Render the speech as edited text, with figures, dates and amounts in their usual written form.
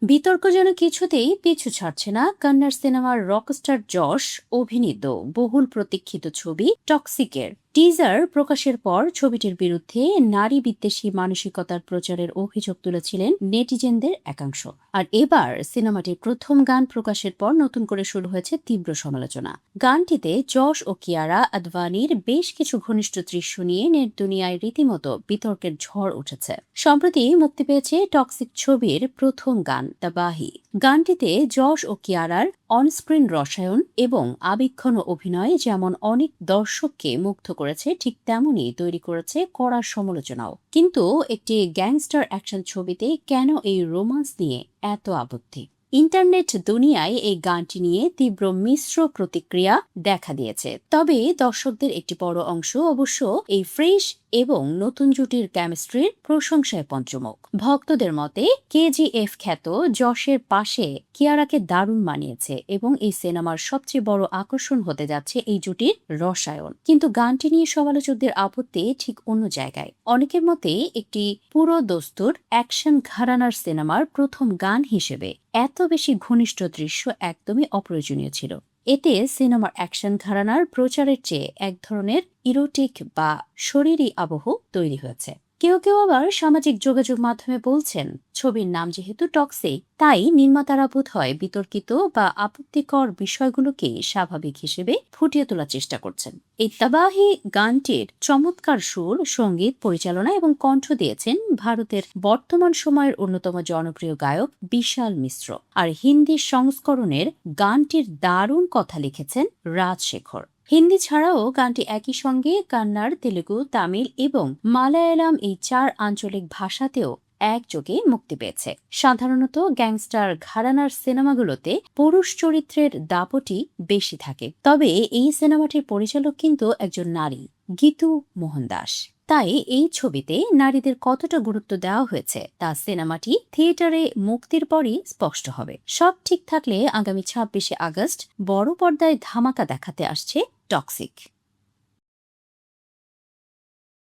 বিতর্ক যেন কিছুতেই পিছু ছাড়ছে না কন্নড় সিনেমার রকস্টার যশ অভিনীত বহুল প্রতীক্ষিত ছবি টক্সিকের টিজার প্রকাশের পর ছবিটির বিরুদ্ধে নারী বিদ্বেষী মানসিকতার প্রচারের অভিযোগ তুলেছিলেন নেটিজেনদের একাংশ। আর এবার সিনেমাটির প্রথম গান প্রকাশের পর নতুন করে শুরু হয়েছে তীব্র সমালোচনা। গানটিতে যশ ও কিয়ারা আদভানির বেশ কিছু ঘনিষ্ঠ দৃশ্য নিয়ে নেট দুনিয়ায় রীতিমতো বিতর্কের ঝড় উঠেছে। সম্প্রতি মুক্তি পেয়েছে টক্সিক ছবির প্রথম গান দ্য বাহি। গানটিতে যশ ও কিয়ারার অনস্ক্রিন রসায়ন এবং আবেগঘন অভিনয় যেমন অনেক দর্শককে মুগ্ধ করেছে, ঠিক তেমনই তৈরি করেছে কড়া সমালোচনাও। কিন্তু একটি গ্যাংস্টার অ্যাকশন ছবিতে কেন এই রোমান্স নিয়ে এত আপত্তি? ইন্টারনেট দুনিয়ায় এই গানটি নিয়ে তীব্র মিশ্র প্রতিক্রিয়া দেখা দিয়েছে। তবে দর্শকদের একটি বড় অংশ অবশ্য এই ফ্রেশ এবং নতুন জুটির কেমিস্ট্রির প্রশংসায় পঞ্চমুখ। ভক্তদের মতে কেজিএফ খ্যাত যশের পাশে কিয়ারাকে দারুণ মানিয়েছে এবং এই সিনেমার সবচেয়ে বড় আকর্ষণ হতে যাচ্ছে এই জুটির রসায়ন। কিন্তু গানটি নিয়ে সমালোচকদের আপত্তি ঠিক অন্য জায়গায়। অনেকের মতে একটি পুরো দস্তুর অ্যাকশন ঘরানার সিনেমার প্রথম গান হিসেবে এত বেশি ঘনিষ্ঠ দৃশ্য একদমই অপ্রয়োজনীয় ছিল। এতে সিনেমার অ্যাকশন ঘরানার প্রচারের চেয়ে এক ধরনের ইরোটিক বা শরীরী আবহ তৈরি হয়েছে। কেউ কেউ আবার সামাজিক যোগাযোগ মাধ্যমে বলছেন, ছবির নাম যেহেতু টক্সিক, তাই নির্মাতারা বোধ হয় বিতর্কিত বা আপত্তিকর বিষয়গুলোকে স্বাভাবিক হিসেবে ফুটিয়ে তোলার চেষ্টা করছেন। এই তাবাহি গানটির চমৎকার সুর, সঙ্গীত পরিচালনা এবং কণ্ঠ দিয়েছেন ভারতের বর্তমান সময়ের অন্যতম জনপ্রিয় গায়ক বিশাল মিশ্র। আর হিন্দি সংস্করণের গানটির দারুণ কথা লিখেছেন রাজশেখর। হিন্দি ছাড়াও গানটি একই সঙ্গে কন্নড়, তেলুগু, তামিল এবং মালায়ালাম এই 4 আঞ্চলিক ভাষাতেও একযোগে মুক্তি পেয়েছে। সাধারণত গ্যাংস্টার ঘরানার সিনেমাগুলোতে পুরুষ চরিত্রের দাপটই বেশি থাকে, তবে এই সিনেমাটির পরিচালক কিন্তু একজন নারী, গীতু মোহন দাস। তাই এই ছবিতে নারীদের কতটা গুরুত্ব দেওয়া হয়েছে তা সিনেমাটি থিয়েটারে মুক্তির পরই স্পষ্ট হবে। সব ঠিক থাকলে আগামী 26শে আগস্ট বড় পর্দায় ধামাকা দেখাতে আসছে টক্সিক।